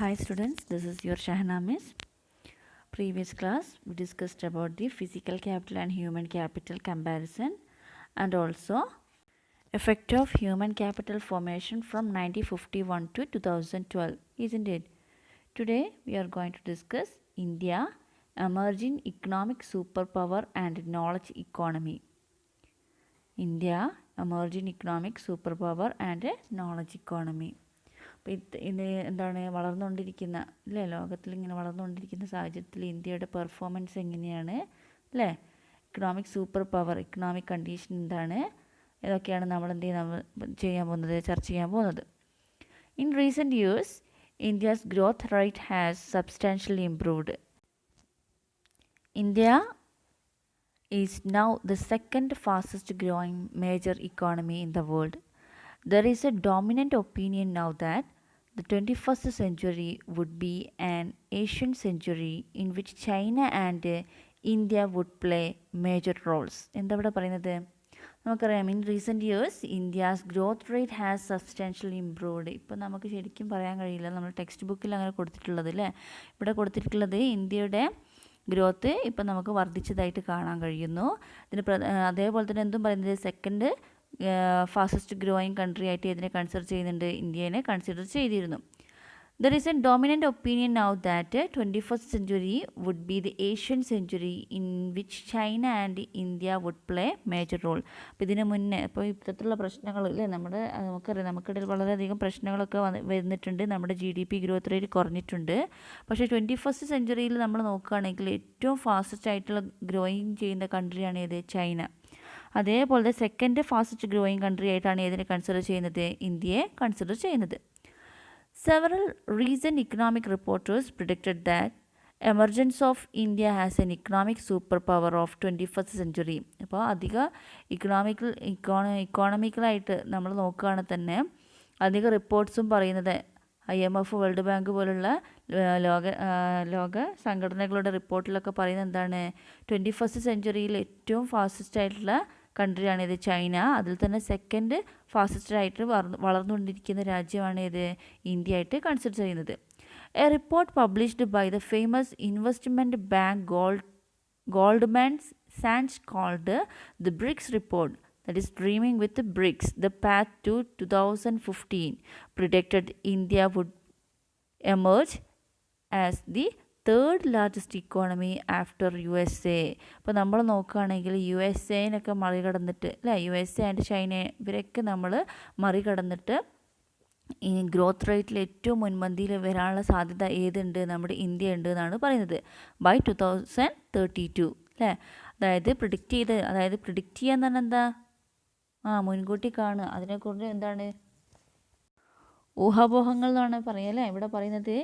Hi students, this is your Shahana Miss. Previous class we discussed about the physical capital and human capital comparison and also effect of human capital formation from 1951 to 2012, isn't it? Today we are going to discuss India, emerging economic superpower and knowledge economy. India, emerging economic superpower and knowledge economy. അപ്പോൾ ഇത് എന്താണ് വളർന്നുകൊണ്ടിരിക്കുന്ന അല്ലേ ലോകത്തിൽ ഇങ്ങനെ വളർന്നുകൊണ്ടിരിക്കുന്ന സാഹചര്യത്തിൽ ഇന്ത്യയുടെ പെർഫോമൻസ് എങ്ങനെയാണ് അല്ലേ economic super power economic condition എന്താണ് ഇതൊക്കെയാണ് നമ്മൾ ചർച്ച ചെയ്യാൻ പോകുന്നത്. In recent years India's growth rate has substantially improved. India is now the second fastest growing major economy in the world. There is a dominant opinion now that the 21st century would be an Asian century in which China and India would play major roles. എന്താ ഇവിടെ പറയുന്നത്? നമുക്കറിയാം in recent years India's growth rate has substantially improved. ഇപ്പം നമുക്ക് ശരിക്കും പറയാൻ കഴിയില്ല, നമ്മൾ ടെക്സ്റ്റ് ബുക്കിൽ അങ്ങനെ കൊടുത്തിട്ടുള്ളത് അല്ലേ. ഇവിടെ കൊടുത്തിട്ടുള്ളത് ഇന്ത്യയുടെ ഗ്രോത്ത് ഇപ്പം നമുക്ക് വർദ്ധിച്ചതായിട്ട് കാണാൻ കഴിയുന്നു. അതേപോലെ തന്നെ എന്തും പറയുന്നത് സെക്കൻഡ് ഫാസ്റ്റസ്റ്റ് ഗ്രോയിങ് കൺട്രി ആയിട്ട് ഇതിനെ കൺസിഡർ ചെയ്യുന്നുണ്ട്, ഇന്ത്യനെ കൺസിഡർ ചെയ്തിരുന്നു. There is a dominant opinion now that 21st century would be the Asian century in which China and India would play major role. അപ്പോൾ ഇതിന് മുന്നേ ഇപ്പോൾ ഇത്തരത്തിലുള്ള പ്രശ്നങ്ങൾ ഇല്ലേ നമുക്കറിയാം, നമുക്കിടയിൽ വളരെയധികം പ്രശ്നങ്ങളൊക്കെ വരുന്നിട്ടുണ്ട്. നമ്മുടെ GDP ഗ്രോത്ത് റേറ്റ് കുറഞ്ഞിട്ടുണ്ട്. പക്ഷേ 21st സെഞ്ച്വറിയിൽ നമ്മൾ നോക്കുകയാണെങ്കിൽ ഏറ്റവും ഫാസ്റ്റസ്റ്റ് ആയിട്ടുള്ള ഗ്രോയിങ് ചെയ്യുന്ന കൺട്രിയാണ് ഏത്? ചൈന. അതേപോലെ സെക്കൻഡ് ഫാസ്റ്റസ്റ്റ് ഗ്രോയിങ് കൺട്രി ആയിട്ടാണ് ഏതിനെ കൺസിഡർ ചെയ്യുന്നത്? ഇന്ത്യയെ കൺസിഡർ ചെയ്യുന്നത്. Several recent economic reporters predicted that emergence of India as an economic superpower of 21st century. അപ്പോൾ അധിക ഇക്കോണമിക്കലായിട്ട് നമ്മൾ നോക്കുകയാണെങ്കിൽ തന്നെ അധിക റിപ്പോർട്ട്സും പറയുന്നത് IMF, വേൾഡ് ബാങ്ക് പോലുള്ള ലോക സംഘടനകളുടെ റിപ്പോർട്ടിലൊക്കെ പറയുന്നത് എന്താണ്? 21st സെഞ്ച്വറിയിൽ ഏറ്റവും ഫാസ്റ്റസ്റ്റ് ആയിട്ടുള്ള കൺട്രിയാണ് ഇത് ചൈന. അതിൽ തന്നെ സെക്കൻഡ് ഫാസ്റ്റസ്റ്റ് ആയിട്ട് വളർന്നുകൊണ്ടിരിക്കുന്ന രാജ്യമാണ് ഇത് ഇന്ത്യ ആയിട്ട് കൺസിഡർ ചെയ്യുന്നത്. A report published by the famous investment bank Goldman Sachs called the BRICS report, that is Dreaming with BRICS, the path to 2015, predicted India would emerge as the third largest economy after USA. ഇപ്പോൾ നമ്മൾ നോക്കുകയാണെങ്കിൽ USA മറികടന്നിട്ട് അല്ലേ, USA and China ഇവരൊക്കെ നമ്മൾ മറികടന്നിട്ട് ഈ growth റേറ്റിൽ ഏറ്റവും മുൻപന്തിയിൽ വരാനുള്ള സാധ്യത ഏതുണ്ട്? നമ്മുടെ ഇന്ത്യ ഉണ്ട് എന്നാണ് പറയുന്നത്. ബൈ 2032 അല്ലേ. അതായത് പ്രിഡിക്റ്റ് ചെയ്യുക എന്ന് പറഞ്ഞാൽ എന്താ? മുൻകൂട്ടി കാണുക. അതിനെക്കുറിച്ച് എന്താണ്? ഊഹാപോഹങ്ങൾ എന്നാണ് പറയുക അല്ലേ. ഇവിടെ പറയുന്നത്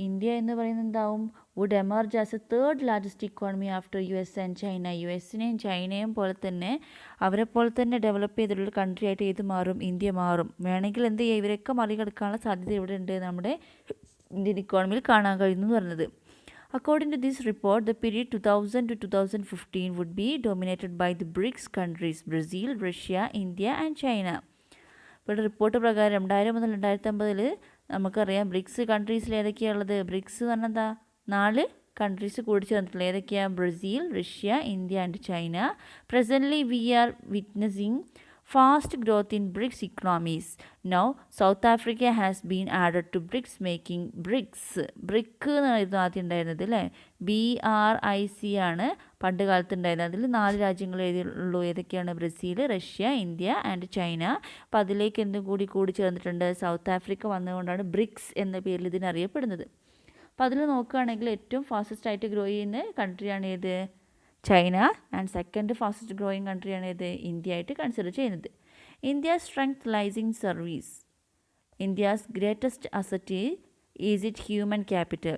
ഇന്ത്യ എന്ന് പറയുന്നത് എന്താവും? Would emerge as a third largest economy after US and China. USനെയും ചൈനയും പോലെ തന്നെ അവരെ പോലെ തന്നെ ഡെവലപ്പ് ചെയ്തിട്ടുള്ള കൺട്രി ആയിട്ട് ഏത് മാറും? ഇന്ത്യ മാറും. വേണമെങ്കിൽ എന്ത് ചെയ്യുക, ഇവരൊക്കെ മറികടക്കാനുള്ള സാധ്യത ഇവിടെ ഉണ്ട്, നമ്മുടെ ഇന്ത്യൻ ഇക്കോണമിയിൽ കാണാൻ കഴിയുന്നു എന്ന് പറയുന്നത്. According to this report, the period 2000 to 2015 would be dominated by the BRICS countries, Brazil, Russia, India and China. ഇപ്പോൾ റിപ്പോർട്ട് പ്രകാരം 2000 മുതൽ 2050 നമുക്കറിയാം ബ്രിക്സ് കൺട്രീസിൽ ഏതൊക്കെയാണുള്ളത്? ബ്രിക്സ് എന്ന് പറഞ്ഞാൽ എന്താ? 4 കൺട്രീസ് കൂടി ചേർന്നിട്ടുള്ള ഏതൊക്കെയാണ്? Brazil, Russia, India and China. Presently we are witnessing fast growth in BRICS economies. Now, South Africa has been added to BRICS, making BRIC എന്നായിരുന്നു ആദ്യം ഉണ്ടായിരുന്നത് അല്ലേ. BRIC ആണ് പണ്ട് കാലത്ത് ഉണ്ടായിരുന്നത്. അതിൽ 4 രാജ്യങ്ങൾ ഉള്ളൂ. ഏതൊക്കെയാണ്? Brazil, Russia, India and China. അപ്പോൾ അതിലേക്ക് എന്തും കൂടി ചേർന്നിട്ടുണ്ട്? സൗത്ത് ആഫ്രിക്ക വന്നതുകൊണ്ടാണ് BRICS എന്ന പേരിൽ ഇതിനറിയപ്പെടുന്നത്. അപ്പോൾ അതിൽ നോക്കുകയാണെങ്കിൽ ഏറ്റവും ഫാസ്റ്റസ്റ്റ് ആയിട്ട് ഗ്രോ ചെയ്യുന്ന കൺട്രിയാണ് ഏത്? China. And second fastest growing കൺട്രിയാണ് ഇത് ഇന്ത്യ ആയിട്ട് കൺസിഡർ ചെയ്യുന്നത്. India strength lies in service. India's greatest asset is it human capital.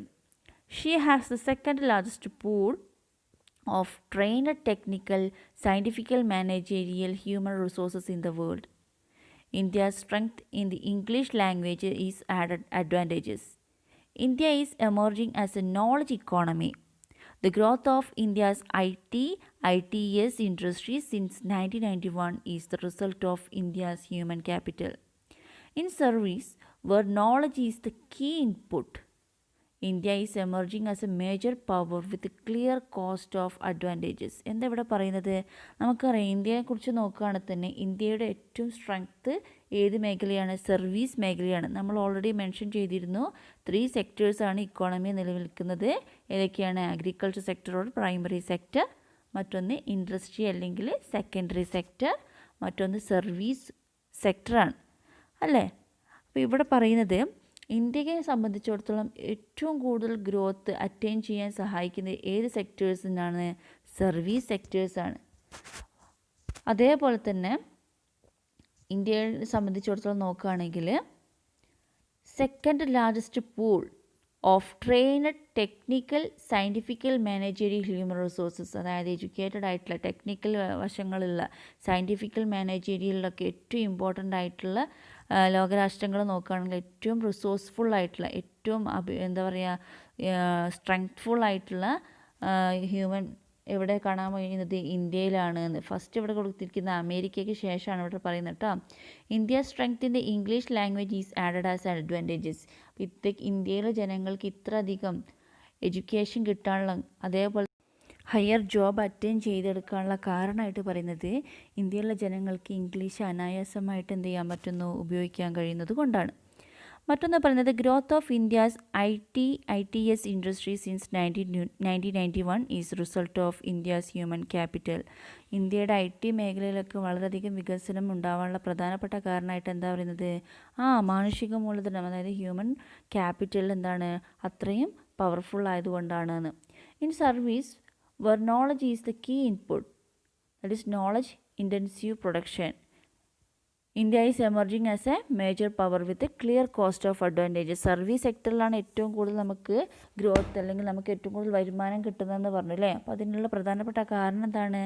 She has the second largest pool of trained technical, scientifical, managerial, human resources in the world. India's strength in the English language is added advantages. India is emerging as a knowledge economy. The growth of India's ITS industry since 1991 is the result of India's human capital. In service, where knowledge is the key input, India is emerging as A major power with clear cost of advantages. എന്താ ഇവിടെ പറയുന്നത്? നമുക്കറിയാം, ഇന്ത്യയെക്കുറിച്ച് നോക്കുകയാണെങ്കിൽ തന്നെ ഇന്ത്യയുടെ ഏറ്റവും strength ഏത് മേഖലയാണ്? സർവീസ് മേഖലയാണ്. നമ്മൾ ഓൾറെഡി മെൻഷൻ ചെയ്തിരുന്നു 3 സെക്ടേഴ്സാണ് ഇക്കോണമിയെ നിലനിൽക്കുന്നത്. ഏതൊക്കെയാണ്? Agriculture sector or primary sector, മറ്റൊന്ന് ഇൻഡസ്ട്രി അല്ലെങ്കിൽ സെക്കൻഡറി സെക്ടർ, മറ്റൊന്ന് സർവീസ് സെക്ടറാണ് അല്ലേ? അപ്പോൾ ഇവിടെ പറയുന്നത് ഇന്ത്യയെ സംബന്ധിച്ചിടത്തോളം ഏറ്റവും കൂടുതൽ ഗ്രോത്ത് അറ്റൈൻ ചെയ്യാൻ സഹായിക്കുന്നത് ഏത് സെക്ടേഴ്സിനാണ്? സർവീസ് സെക്ടേഴ്സാണ്. അതേപോലെ തന്നെ ഇന്ത്യയെ സംബന്ധിച്ചിടത്തോളം നോക്കുകയാണെങ്കിൽ second largest pool of trained technical scientifical managerial human resources, അതായത് എഡ്യൂക്കേറ്റഡ് ആയിട്ടുള്ള ടെക്നിക്കൽ വശങ്ങളുള്ള സയൻറ്റിഫിക്കൽ മാനേജറിയലിലൊക്കെ ഏറ്റവും ഇമ്പോർട്ടൻ്റ് ആയിട്ടുള്ള ലോകരാഷ്ട്രങ്ങൾ നോക്കുകയാണെങ്കിൽ ഏറ്റവും റിസോഴ്സ്ഫുൾ ആയിട്ടുള്ള, ഏറ്റവും എന്താ പറയുക, സ്ട്രെങ്ത്ഫുൾ ആയിട്ടുള്ള ഹ്യൂമൻ എവിടെ കാണാൻ കഴിയുന്നത്? ഇന്ത്യയിലാണ് എന്ന്. ഫസ്റ്റ് ഇവിടെ കൊടുത്തിരിക്കുന്ന അമേരിക്കയ്ക്ക് ശേഷമാണ് ഇവിടെ പറയുന്നത് കേട്ടോ. India strength in the English language is added as advantages. ഇന്ത്യയിലെ ജനങ്ങൾക്ക് ഇത്ര അധികം എഡ്യൂക്കേഷൻ കിട്ടാനുള്ള, അതേപോലെ ഹയർ ജോബ് അറ്റൈൻ ചെയ്തെടുക്കാനുള്ള കാരണമായിട്ട് പറയുന്നത് ഇന്ത്യയിലെ ജനങ്ങൾക്ക് ഇംഗ്ലീഷ് അനായാസമായിട്ട് എന്ത് ചെയ്യാൻ പറ്റുന്നു? ഉപയോഗിക്കാൻ കഴിയുന്നത് കൊണ്ടാണ്. മറ്റൊന്ന് പറയുന്നത് growth of India's ITS industry since 1991 is result of India's human capital. ഇന്ത്യയുടെ IT മേഖലയിലൊക്കെ വളരെയധികം വികസനം ഉണ്ടാവാനുള്ള പ്രധാനപ്പെട്ട കാരണമായിട്ട് എന്താ പറയുന്നത്? മാനുഷിക മൂലധനം, അതായത് ഹ്യൂമൻ ക്യാപിറ്റൽ എന്താണ്? അത്രയും പവർഫുൾ ആയതുകൊണ്ടാണ്. In service where knowledge is the key input, that is knowledge intensive production, India is emerging as a major power with a clear cost of advantages. Service സെക്ടറിലാണ് ഏറ്റവും കൂടുതൽ നമുക്ക് ഗ്രോത്ത് അല്ലെങ്കിൽ നമുക്ക് ഏറ്റവും കൂടുതൽ വരുമാനം കിട്ടുന്നതെന്ന് പറഞ്ഞു അല്ലേ? അപ്പോൾ അതിനുള്ള പ്രധാനപ്പെട്ട കാരണം എന്താണ്?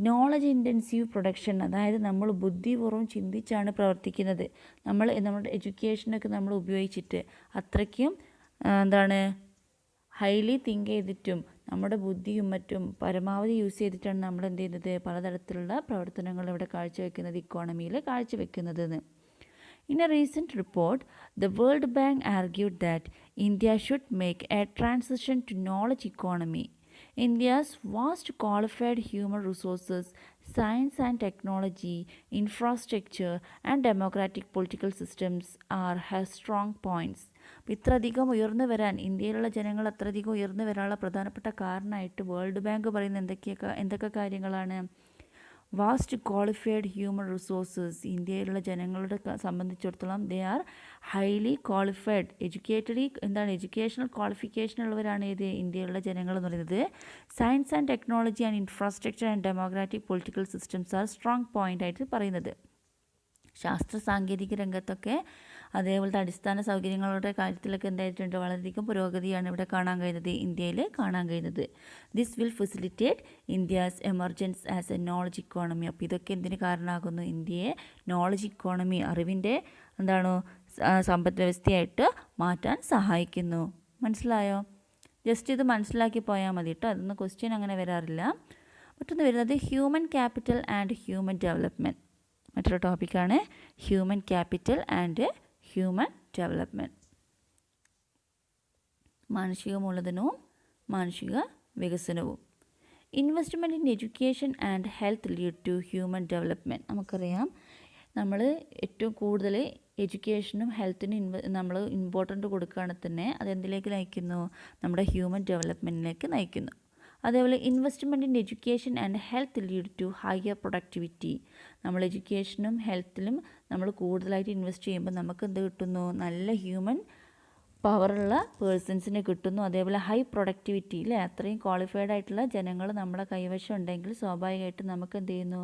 നോളജ് ഇൻറ്റൻസീവ് പ്രൊഡക്ഷൻ, അതായത് നമ്മൾ ബുദ്ധിപൂർവ്വം ചിന്തിച്ചാണ് പ്രവർത്തിക്കുന്നത്. നമ്മുടെ എഡ്യൂക്കേഷനൊക്കെ നമ്മൾ ഉപയോഗിച്ചിട്ട് അത്രയ്ക്കും എന്താണ് ഹൈലി തിങ്ക് ചെയ്തിട്ടും നമ്മുടെ ബുദ്ധിയും മറ്റും പരമാവധി യൂസ് ചെയ്തിട്ടാണ് നമ്മൾ എന്ത് ചെയ്യുന്നത്? പലതരത്തിലുള്ള പ്രവർത്തനങ്ങൾ ഇവിടെ കാഴ്ചവെക്കുന്നത്, ഇക്കോണമിയിൽ കാഴ്ചവെക്കുന്നതെന്ന്. In a recent report, the World Bank argued that India should make a transition to knowledge economy. India's vast qualified human resources, science and technology, infrastructure, and democratic political systems are her strong points. അപ്പോൾ ഇത്രയധികം ഉയർന്നു വരാൻ, ഇന്ത്യയിലുള്ള ജനങ്ങൾ അത്രയധികം ഉയർന്നു വരാനുള്ള പ്രധാനപ്പെട്ട കാരണമായിട്ട് വേൾഡ് ബാങ്ക് പറയുന്ന എന്തൊക്കെ കാര്യങ്ങളാണ്? വാസ്റ്റ് ക്വാളിഫൈഡ് ഹ്യൂമൻ റിസോഴ്സസ്, ഇന്ത്യയിലുള്ള ജനങ്ങളുടെ സംബന്ധിച്ചിടത്തോളം they are highly qualified, educational qualification ഉള്ളവരാണ് ഏത്? ഇന്ത്യയിലുള്ള ജനങ്ങൾ എന്ന് പറയുന്നത്. Science and technology and infrastructure and democratic political systems are strong point ആയിട്ട് പറയുന്നത്. ശാസ്ത്ര സാങ്കേതിക രംഗത്തൊക്കെ അതേപോലത്തെ അടിസ്ഥാന സൗകര്യങ്ങളുടെ കാര്യത്തിലൊക്കെ എന്തായിട്ടുണ്ട്? വളരെയധികം പുരോഗതിയാണ് ഇവിടെ കാണാൻ കഴിയുന്നത്, ഇന്ത്യയിൽ കാണാൻ കഴിയുന്നത്. This will facilitate India's emergence as A knowledge economy. അപ്പോൾ ഇതൊക്കെ എന്തിന് കാരണമാകുന്നു? ഇന്ത്യയെ നോളജ് ഇക്കോണമി, അറിവിൻ്റെ സമ്പദ് വ്യവസ്ഥയായിട്ട് മാറ്റാൻ സഹായിക്കുന്നു. മനസ്സിലായോ? ജസ്റ്റ് ഇത് മനസ്സിലാക്കി പോയാൽ മതി കേട്ടോ. അതൊന്നും ക്വസ്റ്റ്യൻ അങ്ങനെ വരാറില്ല. മറ്റൊന്ന് വരുന്നത് human capital and human development. മറ്റൊരു ടോപ്പിക്കാണ് human capital and human development. മാനുഷിക മൂലധനവും മാനുഷിക വികസനവും. Investment in education and health lead to human development. നമുക്കറിയാം, നമ്മൾ ഏറ്റവും കൂടുതൽ എഡ്യൂക്കേഷനും ഹെൽത്തിനും നമ്മൾ ഇമ്പോർട്ടൻ്റ് കൊടുക്കുകയാണെങ്കിൽ തന്നെ അതെന്തിലേക്ക് നയിക്കുന്നു? നമ്മുടെ ഹ്യൂമൻ ഡെവലപ്മെൻറ്റിലേക്ക് നയിക്കുന്നു. അതേപോലെ investment in education and health lead to higher productivity. നമ്മൾ എഡ്യൂക്കേഷനും ഹെൽത്തിലും നമ്മൾ കൂടുതലായിട്ട് ഇൻവെസ്റ്റ് ചെയ്യുമ്പോൾ നമുക്ക് എന്ത് കിട്ടുന്നു? നല്ല ഹ്യൂമൻ പവറുള്ള പേഴ്സൺസിനെ കിട്ടുന്നു. അതേപോലെ ഹൈ പ്രൊഡക്ടിവിറ്റി, അല്ലേ? അത്രയും ക്വാളിഫൈഡ് ആയിട്ടുള്ള ജനങ്ങൾ നമ്മുടെ കൈവശം ഉണ്ടെങ്കിൽ സ്വാഭാവികമായിട്ടും നമുക്ക് എന്ത് ചെയ്യുന്നു?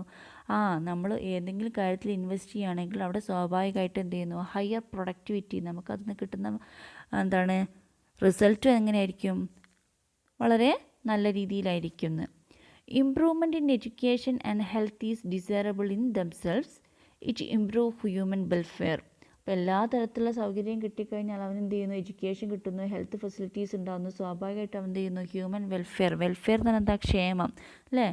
നമ്മൾ ഏതെങ്കിലും കാര്യത്തിൽ ഇൻവെസ്റ്റ് ചെയ്യുകയാണെങ്കിൽ അവിടെ സ്വാഭാവികമായിട്ട് എന്ത് ചെയ്യുന്നു? ഹയർ പ്രൊഡക്ടിവിറ്റി, നമുക്കതിൽ നിന്ന് കിട്ടുന്ന റിസൾട്ടും എങ്ങനെയായിരിക്കും? വളരെ നല്ല രീതിയിലായിരിക്കുന്നു. Improvement in education and health is desirable in themselves. It improve human welfare. അപ്പോൾ എല്ലാ തരത്തിലുള്ള സൗകര്യം കിട്ടിക്കഴിഞ്ഞാൽ അവൻ എന്ത് ചെയ്യുന്നു? എഡ്യൂക്കേഷൻ കിട്ടുന്നു, ഹെൽത്ത് ഫെസിലിറ്റീസ് ഉണ്ടാകുന്നു, സ്വാഭാവികമായിട്ട് അവൻ എന്ത് ചെയ്യുന്നു? ഹ്യൂമൻ വെൽഫെയർ എന്ന് പറഞ്ഞാൽ എന്താ? ക്ഷേമം, അല്ലേ?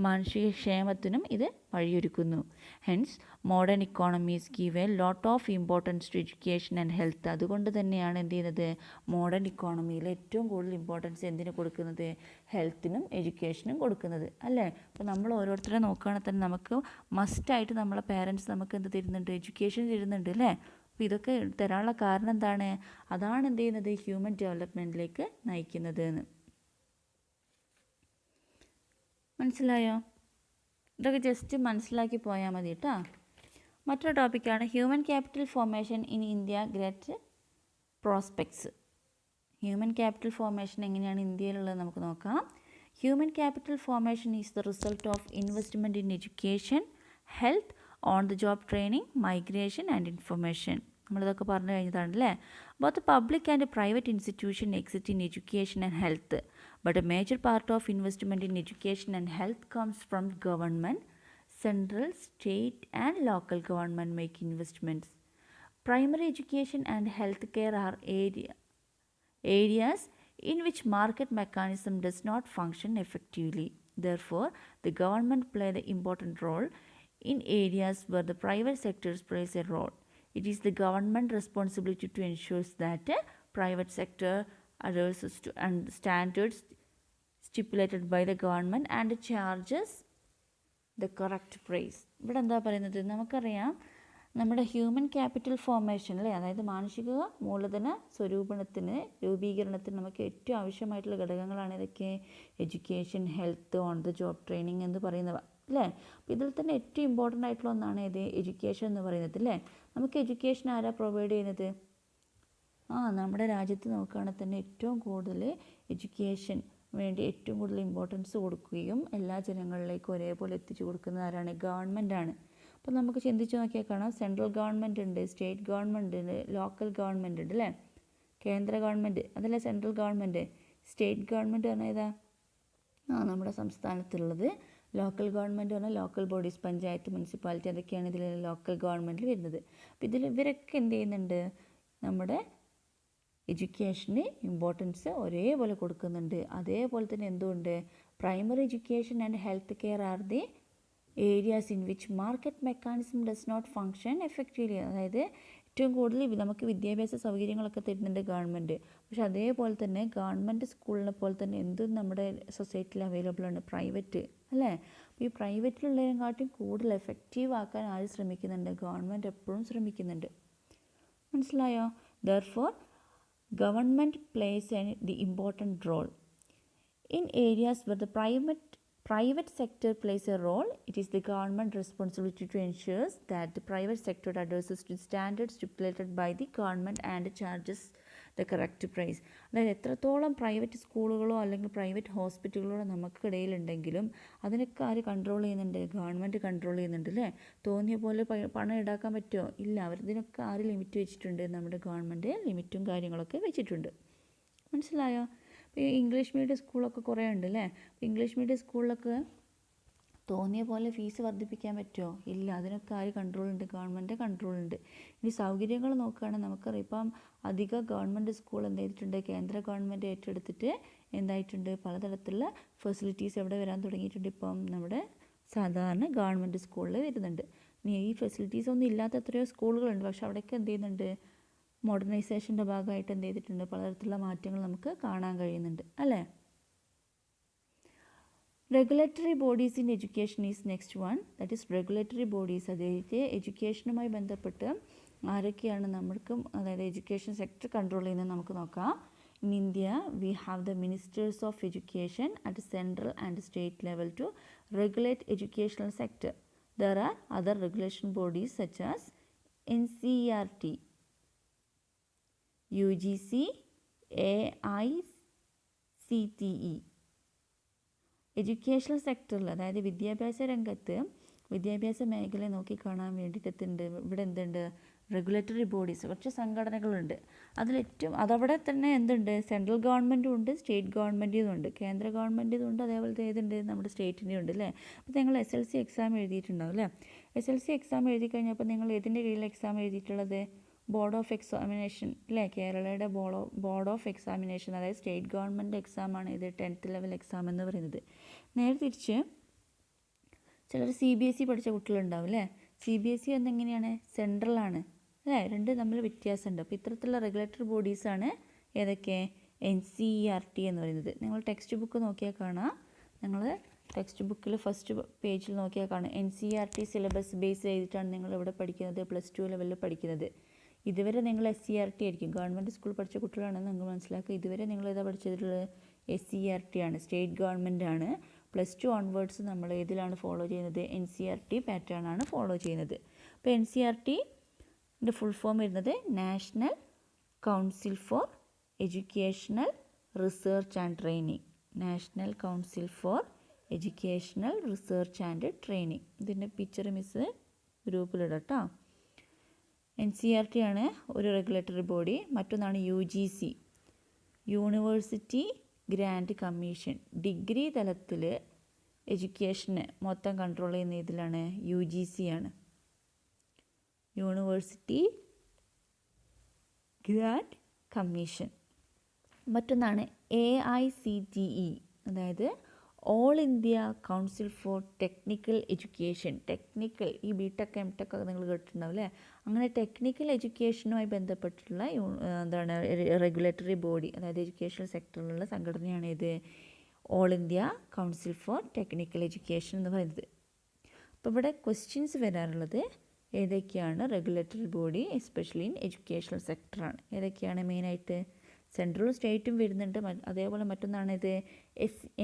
മാനുഷിക ക്ഷേമത്തിനും ഇത് വഴിയൊരുക്കുന്നു. Hence modern economies give a lot of importance to education and health. അതുകൊണ്ട് തന്നെയാണ് എന്ത് ചെയ്യുന്നത്, മോഡേൺ ഇക്കോണമിയിൽ ഏറ്റവും കൂടുതൽ ഇമ്പോർട്ടൻസ് എന്തിനു കൊടുക്കുന്നത്, ഹെൽത്തിനും എഡ്യൂക്കേഷനും കൊടുക്കുന്നത് അല്ലേ. അപ്പോൾ നമ്മൾ ഓരോരുത്തരെ നോക്കുകയാണെങ്കിൽ തന്നെ നമുക്ക് മസ്റ്റായിട്ട് നമ്മളെ പേരൻസ് നമുക്ക് എന്ത് തരുന്നുണ്ട്, എഡ്യൂക്കേഷൻ തരുന്നുണ്ട് അല്ലേ. അപ്പോൾ ഇതൊക്കെ തരാനുള്ള കാരണം എന്താണ്, അതാണ് എന്ത് ചെയ്യുന്നത്, ഹ്യൂമൻ ഡെവലപ്മെൻറ്റിലേക്ക് നയിക്കുന്നത് എന്ന്. മനസ്സിലായോ? ഇതൊക്കെ ജസ്റ്റ് മനസ്സിലാക്കി പോയാൽ മതി കേട്ടോ. മറ്റൊരു ടോപ്പിക്കാണ് human capital formation in India great prospects. Human capital formation എങ്ങനെയാണ് ഇന്ത്യയിലുള്ളത് നമുക്ക് നോക്കാം. Human capital formation is the result of investment in education, health, on the job training, migration and information. നമ്മളിതൊക്കെ പറഞ്ഞു കഴിഞ്ഞതാണല്ലേ. Both public and private institution exist in education and health, but a major part of investment in education and health comes from government. Central, state and local government make investments. Primary education and healthcare are areas in which market mechanism does not function effectively. Therefore, the government play the important role in areas where the private sector plays a role. It is the government responsibility to ensure that private sector adheres to standards stipulated by the government and charges the correct price. ഇവിടെ എന്താ പറയുന്നത്, നമുക്കറിയാം നമ്മുടെ human capital formation അല്ലേ, അതായത് മാനുഷിക മൂലധന രൂപീകരണത്തിന് നമുക്ക് ഏറ്റവും ആവശ്യമായിട്ടുള്ള ഘടകങ്ങളാണ് ഇതൊക്കെ, education, health, on the job training എന്ന് പറയുന്നവ അല്ലേ. അപ്പോൾ ഇതിൽ തന്നെ ഏറ്റവും ഇമ്പോർട്ടൻ്റ് ആയിട്ടുള്ള ഒന്നാണ് ഇത് എഡ്യൂക്കേഷൻ എന്ന് പറയുന്നത് അല്ലേ. നമുക്ക് എഡ്യൂക്കേഷൻ ആരാ പ്രൊവൈഡ് ചെയ്യുന്നത്, നമ്മുടെ രാജ്യത്ത് നോക്കുകയാണെങ്കിൽ തന്നെ ഏറ്റവും കൂടുതൽ എഡ്യൂക്കേഷൻ വേണ്ടി ഏറ്റവും കൂടുതൽ ഇമ്പോർട്ടൻസ് കൊടുക്കുകയും എല്ലാ ജനങ്ങളിലേക്കും ഒരേപോലെ എത്തിച്ചു കൊടുക്കുന്നത് ആരാണ്, ഗവൺമെൻറ് ആണ്. അപ്പോൾ നമുക്ക് ചിന്തിച്ച് നോക്കിയാൽ കാണാം, സെൻട്രൽ ഗവൺമെൻറ് ഉണ്ട്, സ്റ്റേറ്റ് ഗവൺമെൻറ് ഉണ്ട്, ലോക്കൽ ഗവൺമെൻറ് ഉണ്ട് അല്ലേ. കേന്ദ്ര ഗവൺമെൻറ് അതല്ലേ സെൻട്രൽ ഗവൺമെൻറ്. സ്റ്റേറ്റ് ഗവൺമെൻറ് പറഞ്ഞാൽ ഏതാ, നമ്മുടെ സംസ്ഥാനത്തുള്ളത്. ലോക്കൽ ഗവൺമെൻറ് പറഞ്ഞാൽ ലോക്കൽ ബോഡീസ്, പഞ്ചായത്ത്, മുനിസിപ്പാലിറ്റി, അതൊക്കെയാണ് ഇതിൽ ലോക്കൽ ഗവൺമെൻറ്റിൽ വരുന്നത്. അപ്പോൾ ഇവരൊക്കെ എന്ത് ചെയ്യുന്നുണ്ട്, നമ്മുടെ എഡ്യൂക്കേഷന് ഇമ്പോർട്ടൻസ് ഒരേപോലെ കൊടുക്കുന്നുണ്ട്. അതേപോലെ തന്നെ എന്തുകൊണ്ട്, primary education and health care are the areas in which market mechanism does not function effectively. അതായത് ഏറ്റവും കൂടുതൽ നമുക്ക് വിദ്യാഭ്യാസ സൗകര്യങ്ങളൊക്കെ തരുന്നുണ്ട് ഗവൺമെൻറ്. പക്ഷെ അതേപോലെ തന്നെ ഗവൺമെൻറ് സ്കൂളിനെ പോലെ തന്നെ എന്തും നമ്മുടെ സൊസൈറ്റിയിൽ അവൈലബിൾ ആണ്, പ്രൈവറ്റ് അല്ലേ. അപ്പോൾ ഈ പ്രൈവറ്റിലുള്ളതിനെക്കാട്ടും കൂടുതൽ എഫക്റ്റീവ് ആക്കാൻ ആര് ശ്രമിക്കുന്നുണ്ട്, ഗവൺമെൻറ് എപ്പോഴും ശ്രമിക്കുന്നുണ്ട്. മനസ്സിലായോ? Therefore, government plays the important role. In areas where the private sector plays a role, it is the government responsibility to ensure that the private sector adheres to standards stipulated by the government and charges the correct price. അതായത് എത്രത്തോളം private സ്കൂളുകളോ അല്ലെങ്കിൽ private ഹോസ്പിറ്റലുകളോ നമുക്കിടയിലുണ്ടെങ്കിലും അതിനൊക്കെ ആര് control ചെയ്യുന്നുണ്ട്, government control ചെയ്യുന്നുണ്ട് അല്ലേ. തോന്നിയ പോലെ പണം ഈടാക്കാൻ പറ്റുമോ, ഇല്ല. അവരിതിനൊക്കെ ആര് ലിമിറ്റ് വെച്ചിട്ടുണ്ട്, നമ്മുടെ ഗവൺമെൻറ് ലിമിറ്റും കാര്യങ്ങളൊക്കെ വെച്ചിട്ടുണ്ട്. മനസ്സിലായോ? ഇപ്പോൾ ഈ ഇംഗ്ലീഷ് മീഡിയം സ്കൂളൊക്കെ കുറേ ഉണ്ട് അല്ലേ. അപ്പോൾ ഇംഗ്ലീഷ് മീഡിയം സ്കൂളിലൊക്കെ തോന്നിയ പോലെ ഫീസ് വർദ്ധിപ്പിക്കാൻ പറ്റുമോ, ഇല്ല. അതിനൊക്കെ ആര് കൺട്രോളുണ്ട്, ഗവൺമെൻറ് കൺട്രോളുണ്ട്. ഇനി സൗകര്യങ്ങൾ നോക്കുകയാണെങ്കിൽ നമുക്കറിയാം, ഇപ്പം അധിക ഗവൺമെൻറ് സ്കൂൾ എന്ത് ചെയ്തിട്ടുണ്ട്, കേന്ദ്ര ഗവൺമെൻറ് ഏറ്റെടുത്തിട്ട് എന്തായിട്ടുണ്ട്, പലതരത്തിലുള്ള ഫെസിലിറ്റീസ് എവിടെ വരാൻ തുടങ്ങിയിട്ടുണ്ട്, ഇപ്പം നമ്മുടെ സാധാരണ ഗവൺമെൻറ് സ്കൂളിൽ വരുന്നുണ്ട്. ഇനി ഈ ഫെസിലിറ്റീസ് ഒന്നും ഇല്ലാത്ത എത്രയോ സ്കൂളുകളുണ്ട്, പക്ഷെ അവിടെയൊക്കെ എന്ത് ചെയ്യുന്നുണ്ട്, മോഡേണൈസേഷൻ്റെ ഭാഗമായിട്ട് എന്ത് ചെയ്തിട്ടുണ്ട്, പലതരത്തിലുള്ള മാറ്റങ്ങൾ നമുക്ക് കാണാൻ കഴിയുന്നുണ്ട് അല്ലേ. Regulatory bodies in education is next one. That is regulatory bodies. അതായത് എഡ്യൂക്കേഷനുമായി ബന്ധപ്പെട്ട് ആരൊക്കെയാണ് നമ്മൾക്കും, അതായത് എഡ്യൂക്കേഷൻ സെക്ടർ കൺട്രോൾ ചെയ്യുന്നത് നമുക്ക് നോക്കാം. In India we have the ministers of education at central and state level two regulate educational sector. There are other regulation bodies such as NCERT, UGC, AICTE. Educational സെക്ടറിൽ, അതായത് വിദ്യാഭ്യാസ രംഗത്ത് വിദ്യാഭ്യാസ മേഖലയെ നോക്കിക്കാണാൻ വേണ്ടിയിട്ടുണ്ട് ഇവിടെ എന്തുണ്ട്, റെഗുലേറ്ററി ബോഡീസ്, കുറച്ച് സംഘടനകളുണ്ട്. അതവിടെ തന്നെ എന്തുണ്ട്, സെൻട്രൽ ഗവൺമെൻറ്റും ഉണ്ട്, സ്റ്റേറ്റ് ഗവൺമെൻറ്റും ഉണ്ട്, കേന്ദ്ര ഗവൺമെൻറ്റും ഉണ്ട്, അതേപോലത്തെ ഏതുണ്ട്, നമ്മുടെ സ്റ്റേറ്റിൻ്റെ ഉണ്ട് അല്ലേ. അപ്പോൾ നിങ്ങൾ SLC എക്സാം എഴുതിയിട്ടുണ്ടാവും അല്ലേ. SLC എക്സാം എഴുതി കഴിഞ്ഞപ്പോൾ നിങ്ങൾ ഏതിൻ്റെ കീഴിൽ എക്സാം എഴുതിയിട്ടുള്ളത്, ബോർഡ് ഓഫ് എക്സാമിനേഷൻ അല്ലേ, കേരളയുടെ ബോർഡ് ഓഫ് എക്സാമിനേഷൻ, അതായത് സ്റ്റേറ്റ് ഗവൺമെൻറ് എക്സാമാണ് ഇത് 10th ലെവൽ എക്സാം എന്ന് പറയുന്നത്. നേരെ തിരിച്ച് ചിലർ CBSE പഠിച്ച കുട്ടികളുണ്ടാവും അല്ലേ. CBSE എന്നെങ്ങനെയാണ്, സെൻട്രലാണ് അല്ലേ, രണ്ട് തമ്മിൽ വ്യത്യാസമുണ്ട്. അപ്പോൾ ഇത്തരത്തിലുള്ള റെഗുലേറ്ററി ബോഡീസാണ് ഏതൊക്കെ, NCERT എന്ന് പറയുന്നത്. നിങ്ങൾ ടെക്സ്റ്റ് ബുക്ക് നോക്കിയാൽ കാണാം, നിങ്ങൾ ടെക്സ്റ്റ് ബുക്കിൽ ഫസ്റ്റ് പേജിൽ നോക്കിയാൽ കാണാം NCERT സിലബസ് ബേസ് ചെയ്തിട്ടാണ് നിങ്ങൾ ഇവിടെ പഠിക്കുന്നത്, +2 ലെവലിൽ പഠിക്കുന്നത്. ഇതുവരെ നിങ്ങൾ SCERT ആയിരിക്കും, ഗവൺമെൻറ് സ്കൂൾ പഠിച്ച കുട്ടികളാണെന്ന് നിങ്ങൾ മനസ്സിലാക്കുക. ഇതുവരെ നിങ്ങൾ ഏതാ പഠിച്ചിട്ടുള്ളത്, SCERT ആണ്, സ്റ്റേറ്റ് ഗവൺമെൻറ് ആണ്. +2 ഓൺവേർഡ്സ് നമ്മൾ ഏതിലാണ് ഫോളോ ചെയ്യുന്നത്, NCERT പാറ്റേൺ ആണ് ഫോളോ ചെയ്യുന്നത്. അപ്പോൾ NCERTൻ്റെ ഫുൾ ഫോം വരുന്നത് national council for educational research and training. National council for educational research and training. ഇതിൻ്റെ പിക്ചർ മിസ് ഗ്രൂപ്പിലിടാം കേട്ടോ. NCERT ആണ് ഒരു റെഗുലേറ്ററി ബോഡി. മറ്റൊന്നാണ് UGC, university grant commission. Degree തലത്തിൽ എഡ്യൂക്കേഷന് മൊത്തം കൺട്രോൾ ചെയ്യുന്ന ഇതിലാണ് UGC ആണ്, യൂണിവേഴ്സിറ്റി ഗ്രാൻഡ് കമ്മീഷൻ. മറ്റൊന്നാണ് AICTE, അതായത് all India council for technical education. Technical, ഈ BTech MTech ഒക്കെ നിങ്ങൾ കേട്ടിട്ടുണ്ടാവും അല്ലേ. അങ്ങനെ ടെക്നിക്കൽ എഡ്യൂക്കേഷനുമായി ബന്ധപ്പെട്ടിട്ടുള്ള എന്താണ് റെഗുലേറ്ററി ബോഡി, അതായത് എഡ്യൂക്കേഷൻ സെക്ടറിലുള്ള സംഘടനയാണ് ഇത് All India council for technical Education എന്ന് പറയുന്നത്. അപ്പോൾ ഇവിടെ ക്വസ്റ്റ്യൻസ് വരാറുള്ളത് ഏതൊക്കെയാണ് regulatory body especially in educational സെക്ടറാണ്. ഏതൊക്കെയാണ് മെയിനായിട്ട്, സെൻട്രലും സ്റ്റേറ്റും വരുന്നുണ്ട്. അതേപോലെ മറ്റൊന്നാണ് ഇത്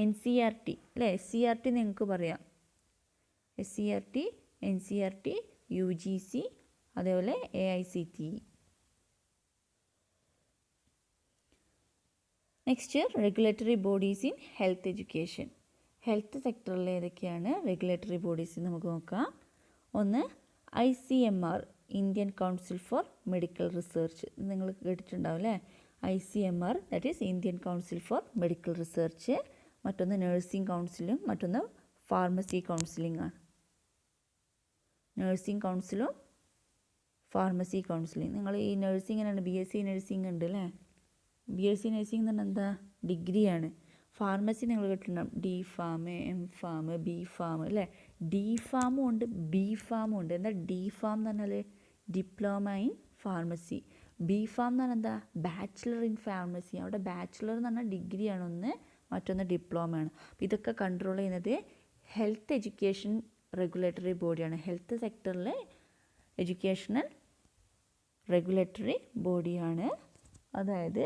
NCERT അല്ലേ, SCERT നിങ്ങൾക്ക് പറയാം, SCERT, NCERT, UGC, അതേപോലെ AICTE. Next regulatory bodies in health education. Health സെക്ടറിൽ ഏതൊക്കെയാണ് റെഗുലേറ്ററി ബോഡീസ് നമുക്ക് നോക്കാം. ഒന്ന് ICMR, Indian Council for Medical Research. നിങ്ങൾ കേട്ടിട്ടുണ്ടാവും അല്ലേ, ICMR, that is Indian Council for Medical Research. മറ്റൊന്ന് നഴ്സിംഗ് കൗൺസിലും മറ്റൊന്ന് ഫാർമസി കൗൺസിലിംഗ് ആണ്. നഴ്സിംഗ് കൗൺസിലും ഫാർമസി കൗൺസിലിംഗ്. നിങ്ങൾ ഈ നഴ്സിംഗിനാണ് BSc നഴ്സിംഗ് ഉണ്ട് അല്ലേ. BSc നഴ്സിംഗ് എന്ന് പറഞ്ഞാൽ എന്താ, ഡിഗ്രിയാണ്. ഫാർമസി നിങ്ങൾ കേട്ടിട്ടുണ്ടാവും, DPharm, MPharm, BPharm അല്ലേ. DPharm ഉണ്ട്, BPharm ഉണ്ട്. എന്താ DPharm എന്ന് പറഞ്ഞാൽ ഡിപ്ലോമ ഇൻ ഫാർമസി. BPharm എന്ന് പറഞ്ഞാൽ എന്താ, ബാച്ചിലർ ഇൻ ഫാർമസി. അവിടെ ബാച്ചിലർ എന്ന് പറഞ്ഞാൽ ഡിഗ്രിയാണ് ഒന്ന്, മറ്റൊന്ന് ഡിപ്ലോമയാണ്. അപ്പോൾ ഇതൊക്കെ കൺട്രോൾ ചെയ്യുന്നത് ഹെൽത്ത് എഡ്യൂക്കേഷൻ റെഗുലേറ്ററി ബോഡിയാണ്. ഹെൽത്ത് സെക്ടറിലെ എഡ്യൂക്കേഷണൽ റെഗുലേറ്ററി ബോഡിയാണ്. അതായത്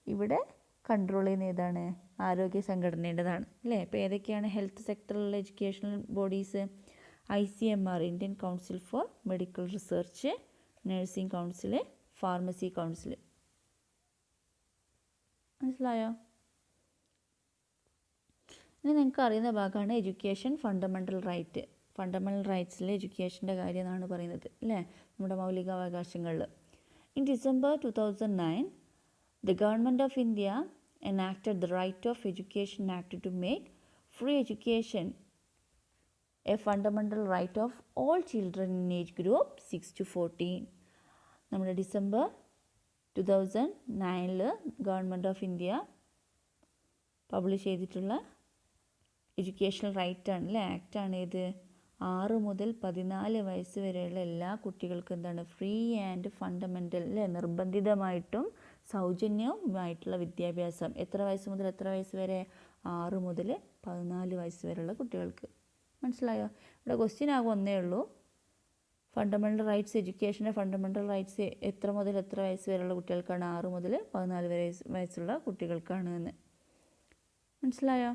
ഇവിടെ കൺട്രോൾ ചെയ്യുന്ന ഏതാണ്, ആരോഗ്യ സംഘടനയുടേതാണ് അല്ലേ. അപ്പോൾ ഏതൊക്കെയാണ് ഹെൽത്ത് സെക്ടറിലുള്ള educational bodies, ICMR, Indian Council for Medical Research, nursing council, pharmacy council. മനസ്സിലായോ? ഇനി നിങ്ങൾക്ക് അറിയുന്ന ഭാഗമാണ് എഡ്യൂക്കേഷൻ ഫണ്ടമെൻ്റൽ റൈറ്റ്. ഫണ്ടമെൻ്റൽ റൈറ്റ്സിലെ എഡ്യൂക്കേഷൻ്റെ കാര്യം എന്നാണ് പറയുന്നത് അല്ലേ, നമ്മുടെ മൗലികാവകാശങ്ങളിൽ. In December 2009, the Government of India enacted the Right of Education Act to make free education a fundamental right of all children in age group 6 to 14. നമ്മുടെ December 2009 government of India publish ചെയ്തിട്ടുള്ള educational right ആണ് അല്ലേ, ആക്റ്റാണ്. ഇത് 6 മുതൽ 14 വയസ്സ് വരെയുള്ള എല്ലാ കുട്ടികൾക്കും എന്താണ്, ഫ്രീ ആൻഡ് ഫണ്ടമെൻ്റൽ അല്ലേ, നിർബന്ധിതമായിട്ടും സൗജന്യവുമായിട്ടുള്ള വിദ്യാഭ്യാസം. എത്ര വയസ്സ് മുതൽ എത്ര വയസ്സ് വരെ, 6 മുതൽ 14 വയസ്സ് വരെയുള്ള കുട്ടികൾക്ക്. മനസ്സിലായോ? ഇവിടെ ക്വസ്റ്റ്യൻ ആകും ഒന്നേ ഉള്ളൂ, ഫണ്ടമെൻ്റൽ റൈറ്റ്സ്, എഡ്യൂക്കേഷൻ്റെ ഫണ്ടമെൻ്റൽ റൈറ്റ്സ് എത്ര മുതൽ എത്ര വയസ്സ് വരെയുള്ള കുട്ടികൾക്കാണ്, 6 മുതൽ 14 വയസ്സുള്ള കുട്ടികൾക്കാണ് എന്ന്. മനസ്സിലായോ?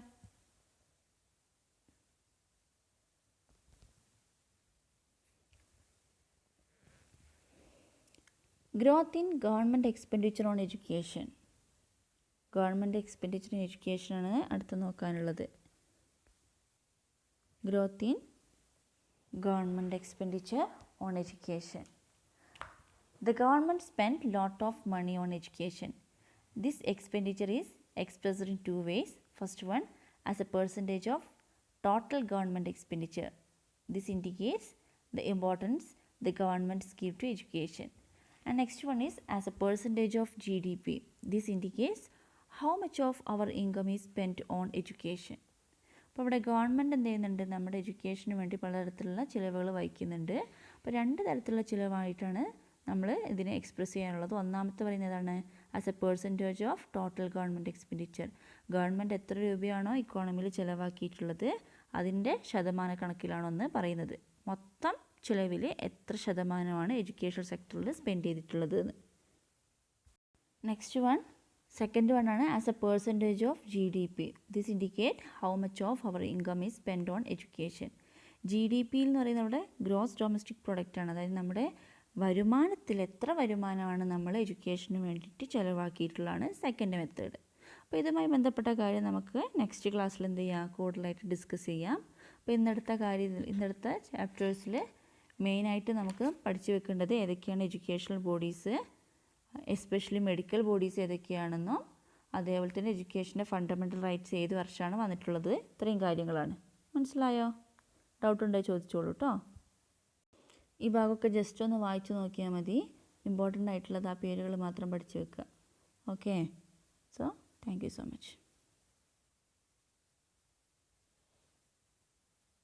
Growth in government expenditure on education. Government expenditure in എഡ്യൂക്കേഷനാണ് അടുത്ത് നോക്കാനുള്ളത്. Growth in government expenditure on education. The government spent lot of money on education. This expenditure is expressed in two ways. First one, as a percentage of total government expenditure. This indicates the importance the governments give to education. And next one is as a percentage of GDP. This indicates how much of our income is spent on education. അപ്പോൾ ഇവിടെ government എന്ത് ചെയ്യുന്നുണ്ട്, നമ്മുടെ എഡ്യൂക്കേഷന് വേണ്ടി പലതരത്തിലുള്ള ചിലവുകൾ വഹിക്കുന്നുണ്ട്. അപ്പോൾ 2 തരത്തിലുള്ള ചിലവായിട്ടാണ് നമ്മൾ ഇതിനെ എക്സ്പ്രസ് ചെയ്യാനുള്ളത്. ഒന്നാമത്തെ പറയുന്നതാണ് as a percentage of total government expenditure. Government എത്ര രൂപയാണോ ഇക്കോണമിയിൽ ചിലവാക്കിയിട്ടുള്ളത് അതിൻ്റെ ശതമാനക്കണക്കിലാണെന്ന് പറയുന്നത്. മൊത്തം ചിലവിൽ എത്ര ശതമാനമാണ് എഡ്യൂക്കേഷൻ സെക്ടറിൽ സ്പെൻഡ് ചെയ്തിട്ടുള്ളത് എന്ന്. നെക്സ്റ്റ് വൺ, സെക്കൻഡ് വൺ ആണ് as a percentage of GDP. This indicate how much of our income is spend on education. GDP എന്ന് പറയുന്നത് നമ്മുടെ ഗ്രോസ് ഡൊമസ്റ്റിക് പ്രൊഡക്റ്റ് ആണ്. അതായത് നമ്മുടെ വരുമാനത്തിൽ എത്ര വരുമാനമാണ് നമ്മൾ എഡ്യൂക്കേഷന് വേണ്ടിയിട്ട് ചിലവാക്കിയിട്ടുള്ളതാണ് സെക്കൻഡ് മെത്തേഡ്. അപ്പോൾ ഇതുമായി ബന്ധപ്പെട്ട കാര്യം നമുക്ക് നെക്സ്റ്റ് ക്ലാസ്സിൽ എന്ത് ചെയ്യാം, കൂടുതലായിട്ട് ഡിസ്കസ് ചെയ്യാം. അപ്പോൾ ഇന്നടുത്ത ചാപ്റ്റേഴ്സിൽ മെയിനായിട്ട് നമുക്ക് പഠിച്ചു വെക്കേണ്ടത് ഏതൊക്കെയാണ് educational bodies, especially medical bodies ഏതൊക്കെയാണെന്നും അതേപോലെ തന്നെ എഡ്യൂക്കേഷൻ്റെ ഫണ്ടമെൻ്റൽ റൈറ്റ്സ് ഏത് വർഷമാണ് വന്നിട്ടുള്ളത്, ഇത്രയും കാര്യങ്ങളാണ്. മനസ്സിലായോ? ഡൗട്ട് ഉണ്ടെങ്കിൽ ചോദിച്ചോളൂ കേട്ടോ. ഈ ഭാഗമൊക്കെ ജസ്റ്റ് ഒന്ന് വായിച്ചു നോക്കിയാൽ മതി. ഇമ്പോർട്ടൻ്റ് ആയിട്ടുള്ളത് ആ പേരുകൾ മാത്രം പഠിച്ചു വെക്കുക. Okay, so thank you so much.